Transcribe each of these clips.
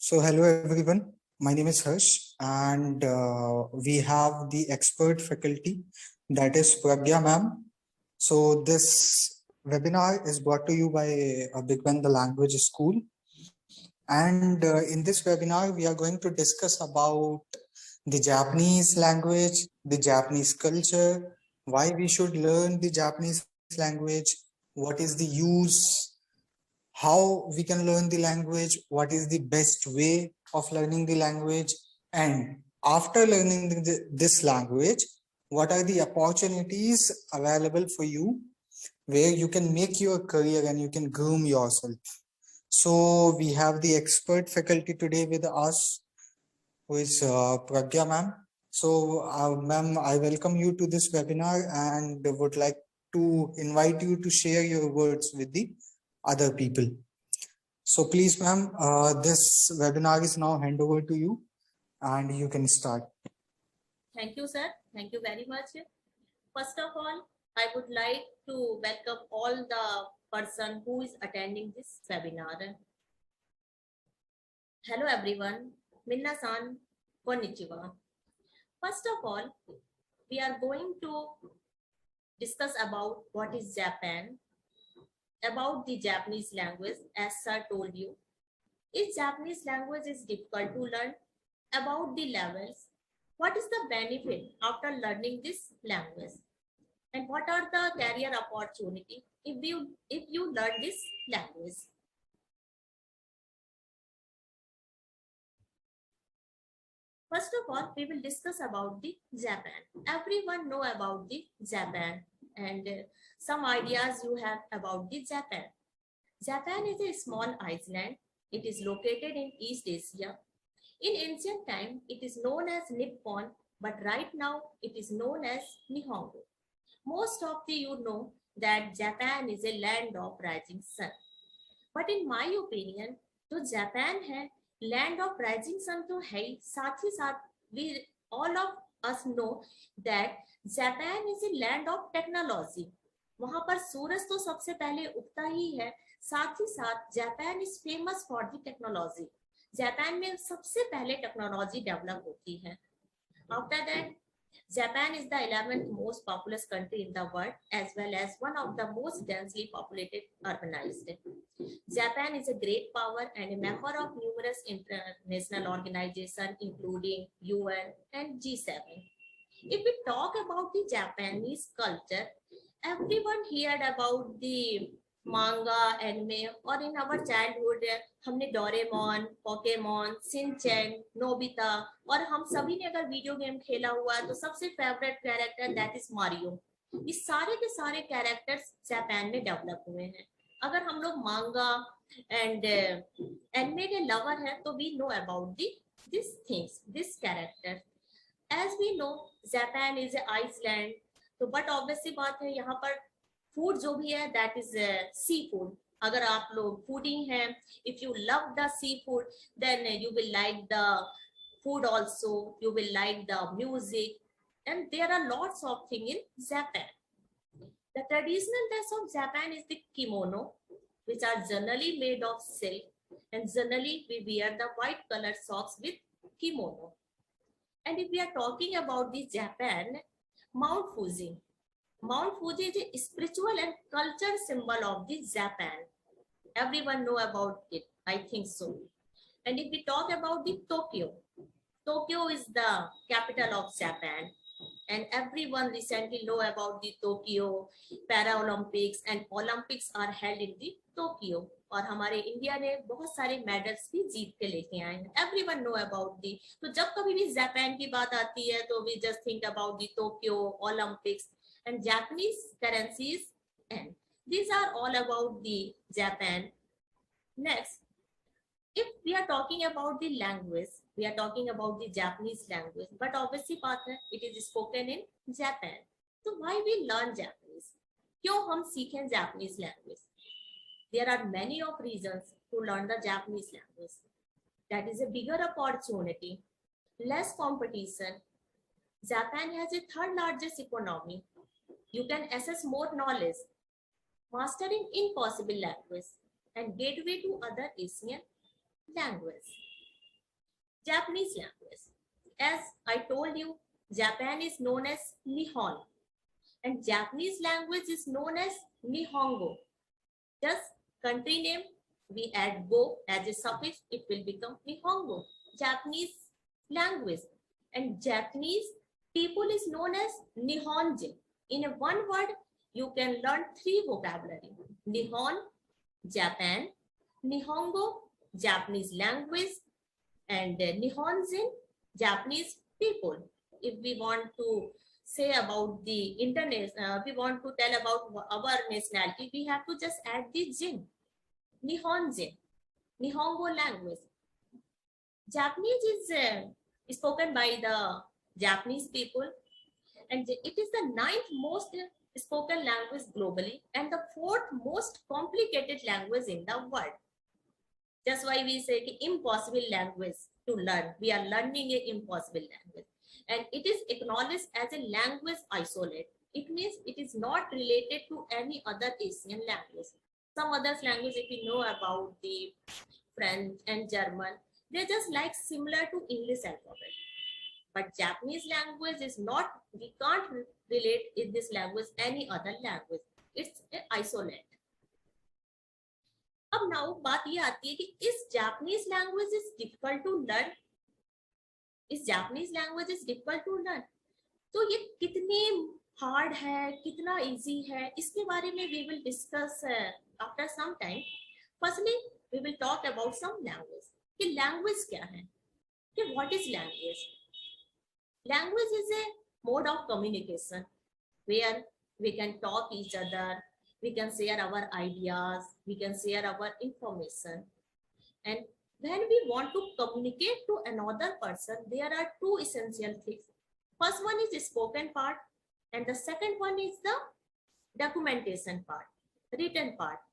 So hello everyone, my name is Harsh and we have the expert faculty, that is Pragya ma'am. So this webinar is brought to you by BIGBEN the language school, and in this webinar we are going to discuss about the Japanese language, the Japanese culture, why we should learn the Japanese language, what is the use, how we can learn the language, what is the best way of learning the language, and after learning this language, what are the opportunities available for you where you can make your career and you can groom yourself. So we have the expert faculty today with us, who is Pragya ma'am. So ma'am, I welcome you to this webinar and would like to invite you to share your words with the other people. So please, ma'am, this webinar is now hand over to you and you can start. Thank you, sir. Thank you very much. First of all, I would like to welcome all the person who is attending this webinar. Hello, everyone. Minna-san, konnichiwa. First of all, we are going to discuss about what is Japan, about the Japanese language, as sir told you. If Japanese language is difficult to learn, about the levels, what is the benefit after learning this language, and what are the career opportunity if you learn this language. First of all, we will discuss about the Japan. Everyone know about the Japan, and some ideas you have about the Japan. Japan is a small island. It is located in East Asia. In ancient time, it is known as Nippon, but right now it is known as Nihongo. Most of you know that Japan is a land of rising sun. But in my opinion, जो Japan है land of rising sun तो है ही, साथ ही साथ we all of us know that Japan is a land of technology. वहां पर सूरज तो सबसे पहले उगता ही है, साथ ही साथ Japan is famous for the technology. Japan में सबसे पहले टेक्नोलॉजी डेवलप होती है. After that Japan is the 11th most populous country in the world, as well as one of the most densely populated urbanized. Japan is a great power and a member of numerous international organizations, including UN and G7. If we talk about the Japanese culture, everyone heard about the manga, anime, और in our childhood हमने Doraemon, Pokemon, Shinchan, Nobita, और हम सभी ने अगर video game खेला हुआ है तो सबसे favourite character that is Mario. ये सारे के सारे कैरेक्टर्स जापान में डेवलप हुए हैं. अगर हम लोग मांगा एंड एनिमे के लवर हैं तो we know about this things, this character. As we know Japan is a island, तो बट ऑब्वियसली बात है यहाँ पर फूड जो भी है दैट इज सी फूड. अगर आप लोग फूडिंग हैं, if you love the seafood then you will like the food also, you will like the music, and there are lots of things in Japan. The traditional dress of Japan is the kimono, which are generally made of silk, and generally we wear the white color socks with kimono. And if we are talking about the Japan, Mount Fuji. Mount Fuji is a spiritual and culture symbol of the Japan. Everyone know about it, I think so. And if we talk about the Tokyo, Tokyo is the capital of Japan, and everyone recently know about the Tokyo Paralympics, and Olympics are held in the Tokyo. और हमारे India ने बहुत सारे medals भी जीत के लेके आए हैं. Everyone know about the. तो जब कभी भी जापान की बात आती है तो we just think about the Tokyo, Olympics, and Japanese currencies, and these are all about the Japan. Next, if we are talking about the language, we are talking about the Japanese language, but obviously बात है it is spoken in Japan. So why we learn Japanese? क्यों हम सीखें Japanese language? There are many of reasons to learn the Japanese language. That is a bigger opportunity, less competition. Japan has a third largest economy. You can access more knowledge, mastering impossible language, and gateway to other Asian language. Japanese language. As I told you, Japan is known as Nihon, and Japanese language is known as Nihongo. Just country name, we add go as a suffix, it will become Nihongo, Japanese language. And Japanese people is known as Nihonjin. In a one word, you can learn three vocabulary: Nihon, Japan; Nihongo, Japanese language; and Nihonjin, Japanese people. If we want to say about the internet, we want to tell about our nationality, we have to just add the jin, Nihonjin, Nihongo language. Japanese is spoken by the Japanese people, and it is the ninth most spoken language globally and the fourth most complicated language in the world. That's why we say impossible language to learn. We are learning an impossible language. And it is acknowledged as a language isolate. It means it is not related to any other Asian language. Some other language, if you know about the French and German, they're just like similar to English alphabet. But Japanese language is not, we can't relate in this language any other language. It's an isolate. अब now बात ये आती है कि इस Japanese language is difficult to learn, इस Japanese language is difficult to learn, तो ये कितनी हार्ड है, कितना इजी है, इसके बारे में we will discuss after some time. Firstly we will talk about some language, कि लैंग्वेज क्या है, कि what is language. Language is a mode of communication where we can talk each other, we can share our ideas, we can share our information. And when we want to communicate to another person, there are two essential things. First one is the spoken part, and the second one is the documentation part, written part.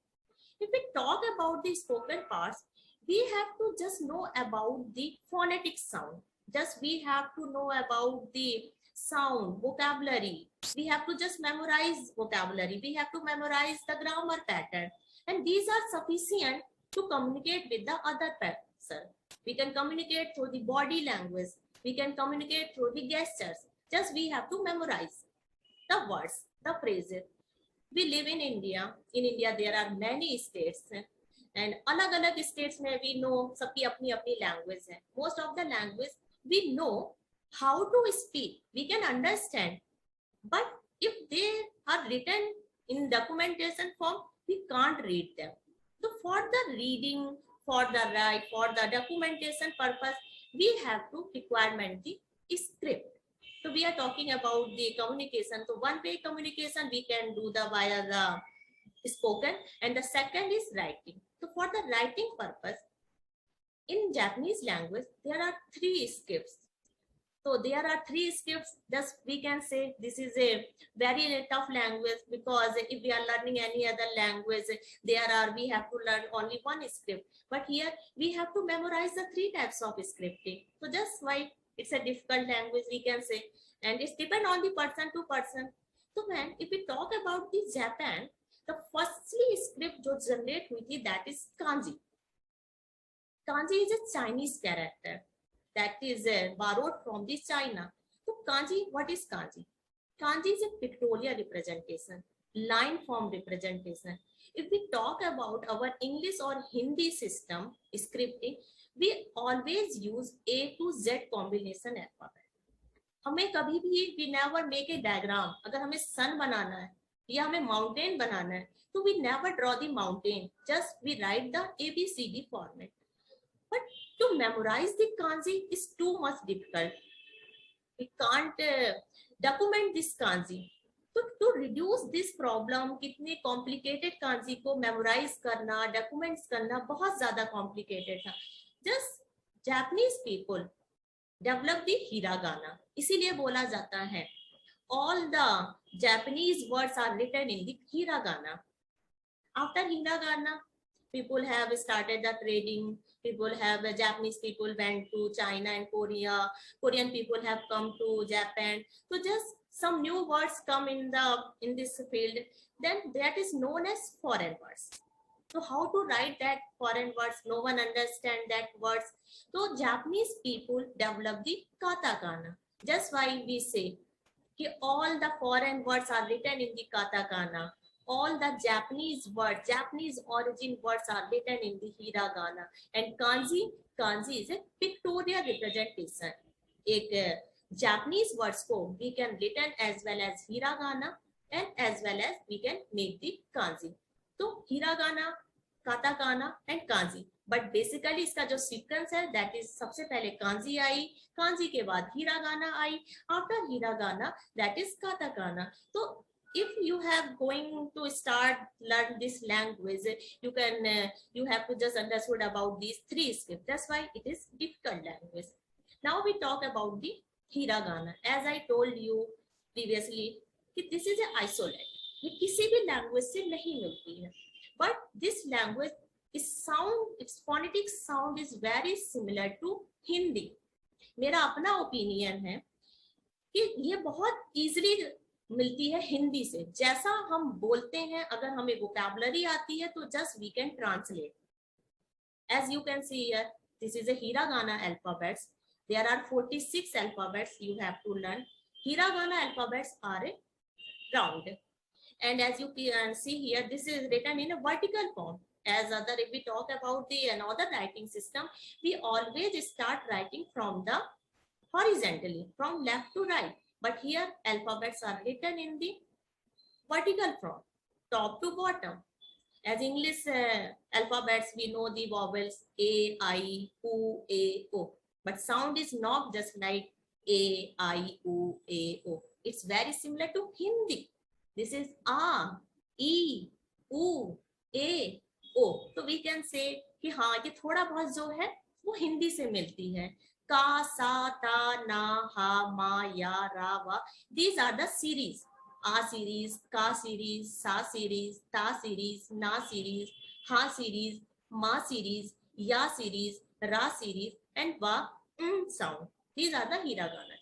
If we talk about the spoken parts, we have to just know about the phonetic sound. Just we have to know about the sound, vocabulary. We have to just memorize vocabulary. We have to memorize the grammar pattern. And these are sufficient to communicate with the other person. We can communicate through the body language. We can communicate through the gestures. Just we have to memorize the words, the phrases. We live in India. In India, there are many states. And अलग-अलग states में we know सबकी अपनी-अपनी language है. Most of the language we know how to speak, we can understand, but if they are written in documentation form, we can't read them. So for the reading, for the write, for the documentation purpose, we have to requirement the script. So we are talking about the communication. So one way communication we can do the via the spoken, and the second is writing. So for the writing purpose, in Japanese language, there are three scripts. So there are three scripts. Just we can say this is a very tough language, because if we are learning any other language, we have to learn only one script. But here we have to memorize the three types of scripting. So just why it's a difficult language, we can say, and it's depend on the person to person. So when if we talk about the Japan, the firstly script जो generate हुई थी, that is kanji. Kanji is a Chinese character that is borrowed from the China. So kanji, what is kanji? Kanji is a pictorial representation, line form representation. If we talk about our English or Hindi system scripting, we always use A to Z combination alphabet. हमें कभी भी we never make a diagram. अगर हमें sun बनाना है या हमें mountain बनाना है, तो we never draw the mountain. Just we write the ABCD format. But to memorize the kanji is too much difficult. We can't document this kanji. So to reduce this problem, कितने complicated kanji को memorize करना, documents करना बहुत ज़्यादा complicated था. Just Japanese people develop the hiragana. इसीलिए बोला जाता है all the Japanese words are written in the hiragana. After hiragana, people have started the trading. Japanese people went to China and Korea. Korean people have come to Japan. So just some new words come in this field. Then that is known as foreign words. So how to write that foreign words? No one understand that words. So Japanese people develop the katakana. Just why we say all the foreign words are written in the katakana. All the Japanese words, Japanese origin words are written in the hiragana. And kanji is a pictorial representation. एक Japanese words को we can written as well as hiragana and as well as we can make the kanji. तो hiragana, katakana and kanji. But basically इसका जो sequence है that is सबसे पहले कांजी आई, कांजी के बाद hiragana I, after hiragana that is katakana. तो if you have going to start learn this language, you can you have to just understood about these three steps. That's why it is difficult language. Now we talk about the hiragana. As I told you previously कि this is a isolate, ये किसी भी language से नहीं मिलती है. But this language its phonetic sound is very similar to Hindi. मेरा अपना ओपिनियन है कि ये बहुत इजीली मिलती है हिंदी से. जैसा हम बोलते हैं, अगर हमें वोकैबुलरी आती है तो just we can translate. As you can see here, this is a hiragana alphabets. There are 46 alphabets you have to learn. Hiragana alphabets are round, and as you can see here, this is written in a vertical form. As other, if we talk about the another writing system, we always start writing from the horizontally, from left to right. But here alphabets are written in the vertical form, top to bottom. As English alphabets, we know the vowels A, I, U, A, O. But sound is not just like A, I, U, A, O. It's very similar to Hindi. This is A, E, U, A, ओ. तो we can say कि हाँ ये थोड़ा बहुत जो है वो हिंदी से मिलती है. का, सा, ता, ना, हा, मा, या, रा, वा. These are the series. Uh series, का series, सा series, ता series, ना series, हा series, ma series, ya series, ra series, and va sound. These are the hiragana.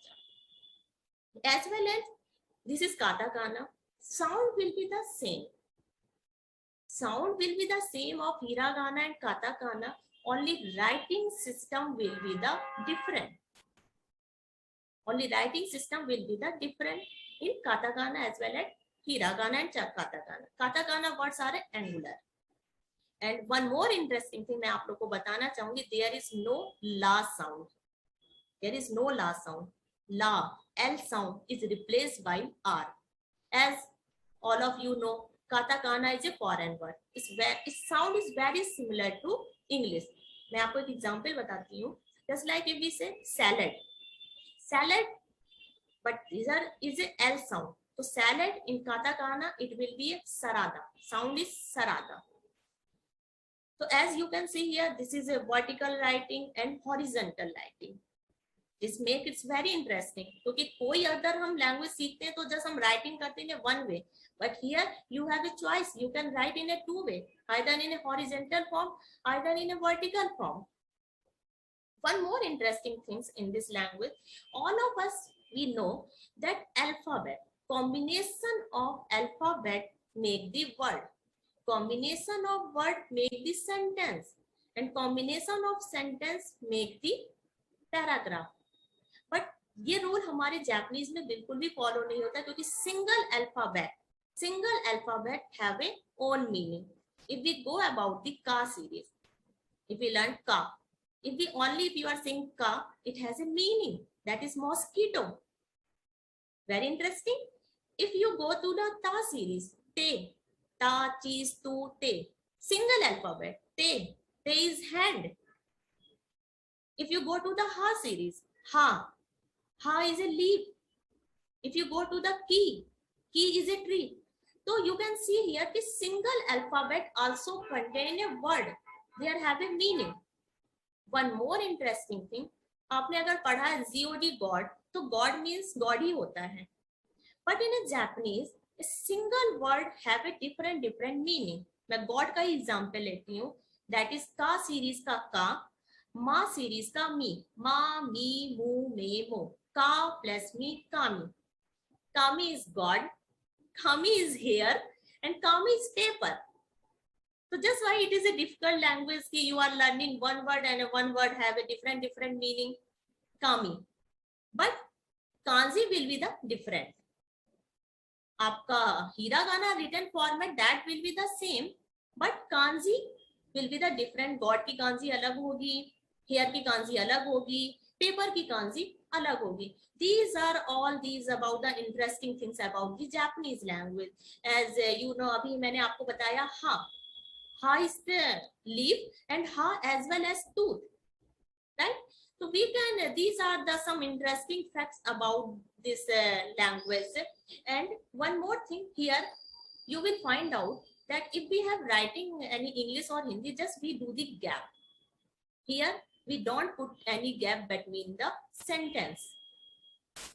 As well as this is katakana. Sound will be the same. Sound will be the same of hiragana and katakana, only writing system will be the different. Only writing system will be the different in katakana as well as hiragana and katakana. Katakana words are angular. And one more interesting thing मैं आप लोगों को बताना चाहूंगी, there is no la sound. There is no la sound. La, L sound is replaced by R. As all of you know, katakana is a foreign word. Its sound is very similar to English. मैं आपको एक example बताती हूँ. Just like if we say salad, salad, but there is a L sound. So salad in katakana it will be a sarada. Sound is sarada. So as you can see here, this is a vertical writing and horizontal writing. This makes it very interesting. क्योंकि कोई अगर हम language सीखते हैं तो just हम writing करते हैं one way, but here you have a choice. You can write in a two way, either in a horizontal form, either in a vertical form. One more interesting things in this language, all of us we know that alphabet, combination of alphabet make the word, combination of word make the sentence, and combination of sentence make the paragraph. But ये rule हमारे Japanese में बिल्कुल भी follow नहीं होता, क्योंकि single alphabet have a own meaning. If we go about the ka series, if we learn ka, if you are saying ka, it has a meaning, that is mosquito. Very interesting. If you go to the ta series, te, ta, cheese, tu, te, single alphabet, te is hand. If you go to the ha series, ha is a leaf. If you go to the key is a tree. So you can see here the single alphabet also contain a word. They have a meaning. One more interesting thing, आपने अगर पढ़ा है God, God, तो God means God ही होता है. But in a Japanese, a single word have a different meaning. मैं God का ही example लेती हूँ. That is ka series का ka, ma series का mi, ma, mi, mu, me, mo. Ka plus me, kami. Kami is God, kami is hair, and kami is paper. So just why it is a difficult language कि you are learning one word and one word have a different meaning, kami, but kanji will be the different. आपका hiragana written format that will be the same, but kanji will be the different. God की kanji अलग होगी, here की kanji अलग होगी, paper की kanji अलग होगी. These are all these about the interesting things about the Japanese language. As you know, अभी मैंने आपको बताया ha is the leaf and ha as well as tooth, right? So we can, these are the some interesting facts about this language. And one more thing here, you will find out that if we have writing any English or Hindi, just we do the gap. Here we don't put any gap between the sentence.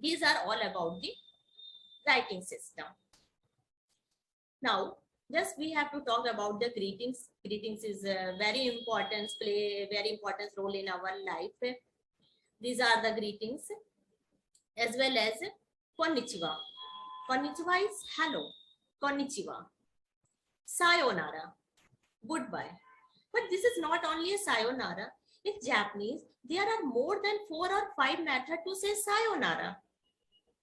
These are all about the writing system. Now just we have to talk about the greetings. Greetings is very important, play a very important role in our life. These are the greetings, as well as konnichiwa. Konnichiwa is hello. Konnichiwa. Sayonara, goodbye. But this is not only a sayonara. In Japanese, there are more than 4 or 5 methods to say sayonara.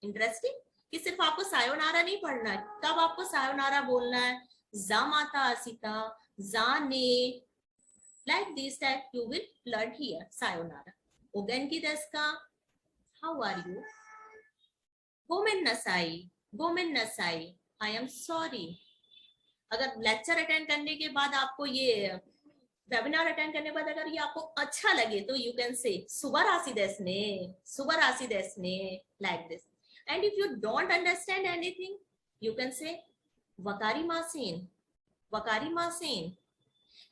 Interesting? कि सिर्फ आपको sayonara नहीं पढ़ना है. कब आपको sayonara बोलना है? Zamata asita, zane. Like this type you will learn here. Sayonara. Ogenki desu ka? How are you? Gomen nasai. Gomen nasai. I am sorry. अगर लेक्चर अटेंड करने के बाद आपको ये वेबिनार अटेंड करने के बाद अगर ये आपको अच्छा लगे तो यू कैन से सुबरासी देसने like this. And if you don't understand anything you can say वकारी मासेन.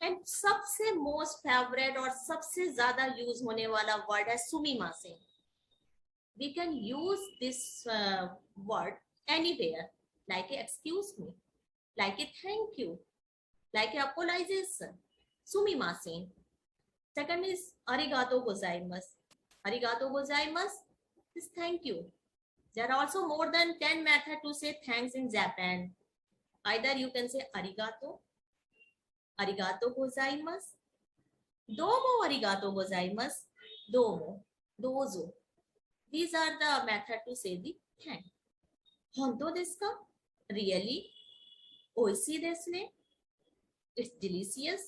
एंड सबसे मोस्ट फेवरेट और सबसे ज्यादा यूज होने वाला वर्ड है सुमिमासेन. We can use this word anywhere, like excuse me, like a thank you, like a apologization, sumimasen. Second is arigato gozaimasu. Arigato gozaimasu is thank you. There are also more than 10 methods to say thanks in Japan. Either you can say arigato, arigato gozaimasu, domo arigato gozaimasu, domo, dozo. These are the methods to say the thank. Honto desu ka? Really? Oishii desu ne? It's delicious.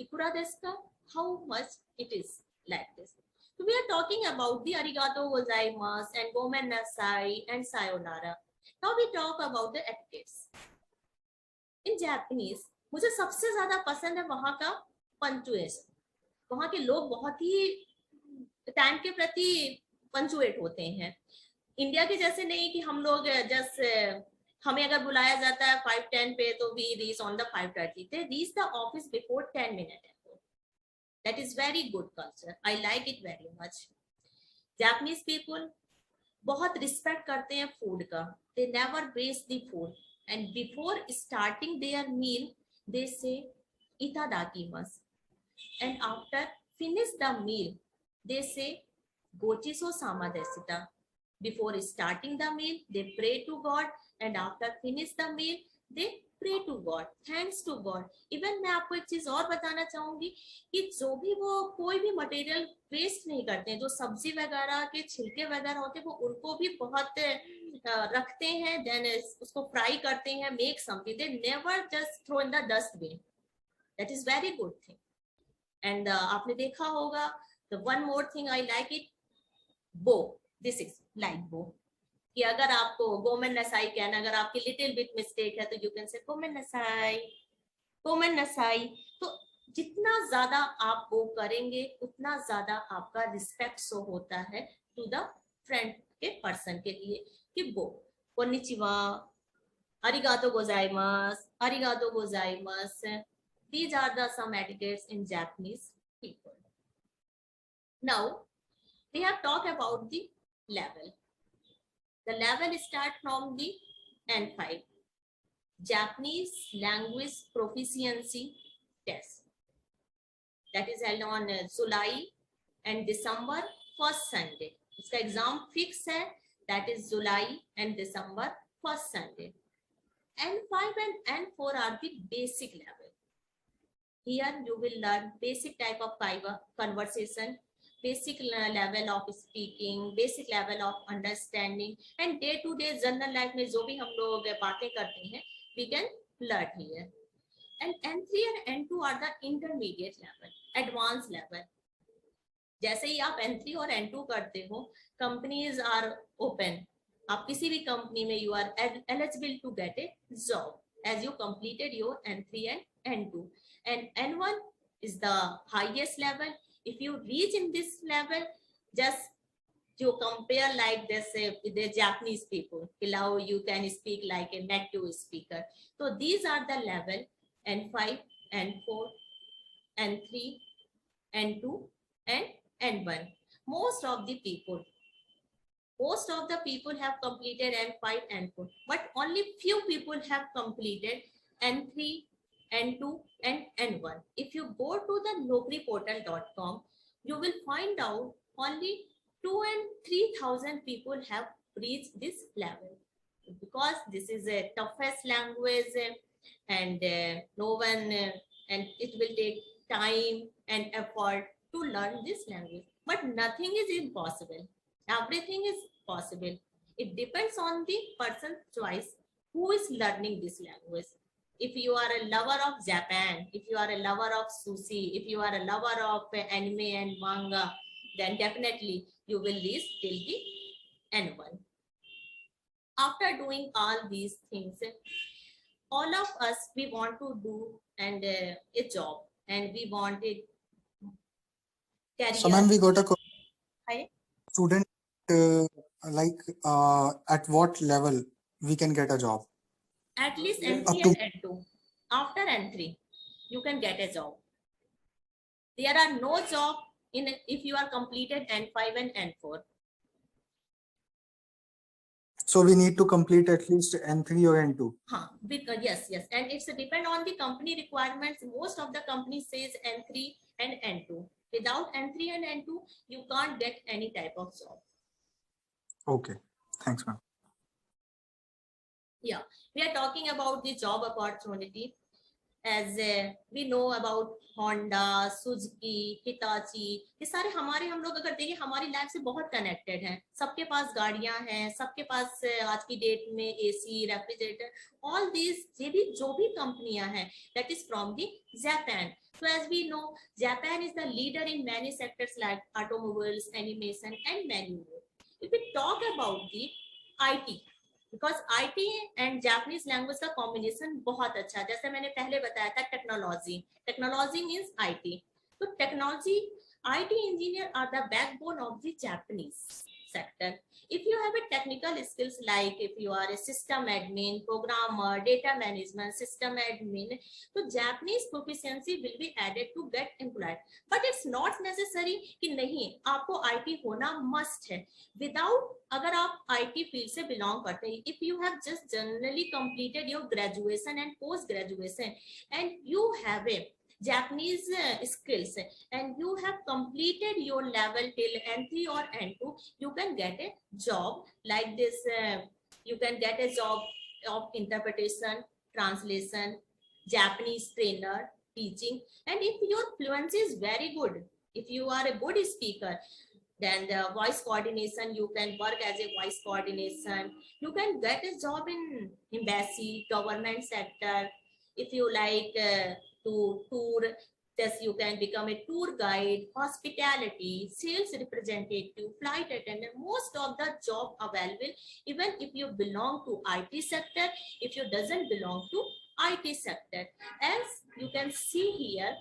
Ikura desu ka? How much it is, like this. So we are talking about the arigato gozaimasu and gomen nasai and sayonara. Now we talk about the etiquettes. In Japanese, मुझे सबसे ज्यादा पसंद है वहां का punctuation. वहां के लोग बहुत ही टाइम के प्रति पंक्चुएट होते हैं. इंडिया के जैसे नहीं कि हम लोग जस्ट हमें अगर बुलाया जाता है 5:10 पे तो we reach on the 5:30. They reach the office before 10 minutes. That is very good culture. I like it very much. Japanese people बहुत रिस्पेक्ट करते हैं फूड का. They never waste the food. And before starting their meal, they say itadakimasu. And after finish the meal, they say gochiso sama desu. Before starting the meal, they pray to God, and after finish the meal, they pray to God, thanks to God. Even मैं आपको एक चीज और बताना चाहूंगी कि जो भी वो कोई भी मटेरियल वेस्ट नहीं करते हैं. जो सब्जी वगैरह के छिलके वगैरह होते हैं वो उनको भी बहुत रखते हैं, देन उसको फ्राई करते हैं, make something. They never just throw in the dustbin. That is very good thing. And आपने देखा होगा the one more thing I like it, bow. This is like bow. कि अगर आपको गोमेन नसाई कहना, अगर आपकी लिटिल बिट मिस्टेक है तो यू कैन से गोमेन नसाई. तो जितना ज्यादा आप वो करेंगे उतना ज्यादा आपका रिस्पेक्ट शो होता है टू द फ्रेंड के पर्सन के लिए. कि वो konnichiwa, arigato gozaimasu. These are the some etiquettes in Japanese people. Now we have talked about the level. The level start from the N5, Japanese Language Proficiency Test. That is held on July and December first Sunday. इसका exam fix है, that is July and December first Sunday. N5 and N4 are the basic level. Here you will learn basic type of conversation, basic level of speaking, basic level of understanding, and day to day general life में जो भी हम लोग बातें करते हैं we can learn here. And N3 and N2 are the intermediate level, advanced level. जैसे ही आप N3 और N2 करते हो, companies are open. आप किसी भी कंपनी में you are eligible to get a job as you completed your N3 and N2. And N1 is the highest level. If you reach in this level, just you compare like this with the Japanese people. Now you can speak like a native speaker. So these are the level N5, N4, N3, N2, and N1. Most of the people have completed N5, N4, but only few people have completed N3, N2, and N1. If you go to the naukriportal.com, you will find out only 2,000 and 3,000 people have reached this level, because this is a toughest language, and no one and it will take time and effort to learn this language. But nothing is impossible. Everything is possible. It depends on the person's choice who is learning this language. If you are a lover of Japan, if you are a lover of sushi, if you are a lover of anime and manga, then definitely you will reach till the N1. After doing all these things, all of us, we want to do and a job, and we want a career. So ma'am, we got a Hi. student at what level we can get a job? At least N3 and N2. After N3, you can get a job. There are no job in if you are completed N5 and N4. So we need to complete at least N3 or N2. Because yes, and it's depend on the company requirements. Most of the companies says N3 and N2. Without N3 and N2, you can't get any type of job. Okay, thanks ma'am. Yeah, we are talking about the job opportunity. As we know about Honda, Suzuki, Hitachi, ये सारे हम लोग अगर देखें हमारी life से बहुत connected हैं. सबके पास गाड़ियां हैं, सबके पास आज की डेट में एसी, रेफ्रिजरेटर, ऑल दीज जो भी कंपनियां हैं, that is from the Japan. So as we know, Japan is the leader in many sectors like automobiles, animation, and many more. If we talk about the IT, because IT and Japanese language का combination बहुत अच्छा, जैसे मैंने पहले बताया था technology means IT. तो technology IT engineer are the backbone of the Japanese sector. If you have a technical skills like if you are a system admin, programmer, data management, system admin, so Japanese proficiency will be added to get employed. But it's not necessary कि नहीं आपको IT होना must है. Without अगर आप IT field से belong करते हैं, if you have just generally completed your graduation and post graduation and you have a Japanese skills and you have completed your level till N3 or N2, you can get a job like this. You can get a job of interpretation, translation, Japanese trainer, teaching. And if your fluency is very good, if you are a good speaker, then the voice coordination, you can work as a voice coordination. You can get a job in embassy, government sector. If you like to tour, thus you can become a tour guide, hospitality, sales representative, flight attendant. Most of the job available, even if you belong to IT sector, if you doesn't belong to IT sector. As you can see here,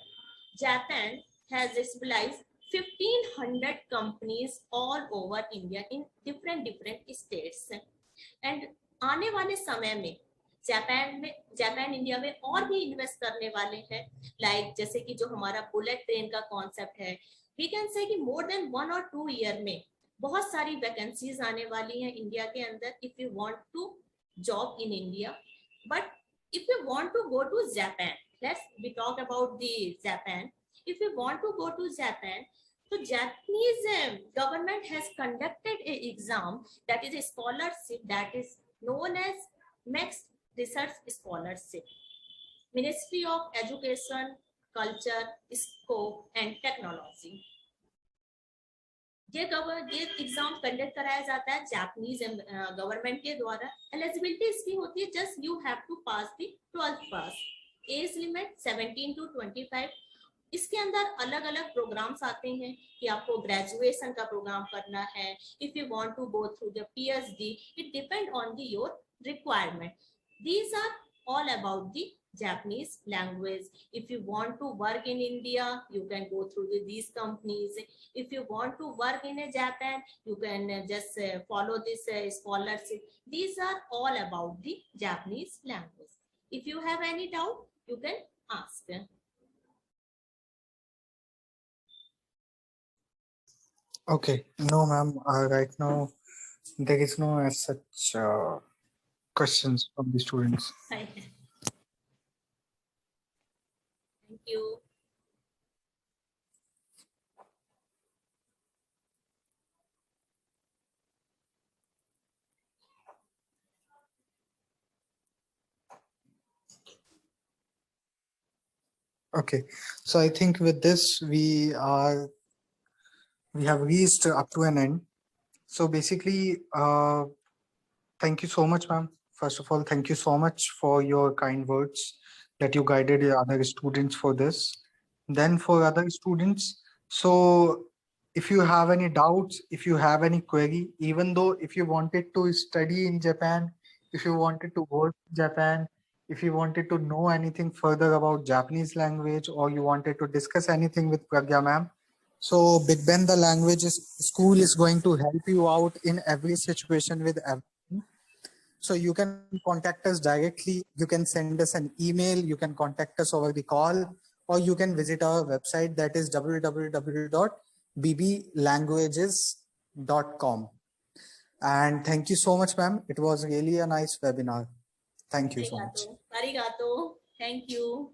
Japan has stabilized 1,500 companies all over India in different states. And आने वाले समय में Japan India में और भी invest करने वाले हैं, लाइक जैसे कि जो हमारा बुलेट ट्रेन का कॉन्सेप्ट है, वी कैन से कि मोर देन 1 or 2 ईयर में बहुत सारी वैकेंसीज आने वाली हैं इंडिया के अंदर. If you want to job in India, but if you want to go to Japan, let's we talk about the Japan. If you want to go to Japan, so Japanese government has conducted an exam, that is a scholarship, that is known as Max Research Scholarship. Ministry of Education culture, scope, and technology. ये exam conduct कराया जाता है Japanese government के द्वारा. Eligibility इसकी होती है just you have to pass the 12th pass. Age limit 17 to 25. इसके अंदर अलग अलग प्रोग्राम्स आते हैं कि आपको ग्रेजुएशन का प्रोग्राम करना है. If you want to go through the PhD, it depend on the your requirement. These are all about the Japanese language. If you want to work in India, you can go through these companies. If you want to work in Japan, you can just follow this scholarship. These are all about the Japanese language. If you have any doubt, you can ask. Okay, no, ma'am. Right now, there is no as such questions from the students. Thank you. Okay, so I think with this we have reached up to an end. So basically, thank you so much, ma'am. First of all, thank you so much for your kind words that you guided your other students for this. Then for other students, so if you have any doubts, if you have any query, even though if you wanted to study in Japan, if you wanted to work in Japan, if you wanted to know anything further about Japanese language, or you wanted to discuss anything with Pragya ma'am, so Big Ben the School is going to help you out in every situation with everything. So you can contact us directly. You can send us an email. You can contact us over the call, or you can visit our website, that is www.bblanguages.com. And thank you so much, ma'am. It was really a nice webinar. Thank you so much. Arigato. Arigato. Thank you.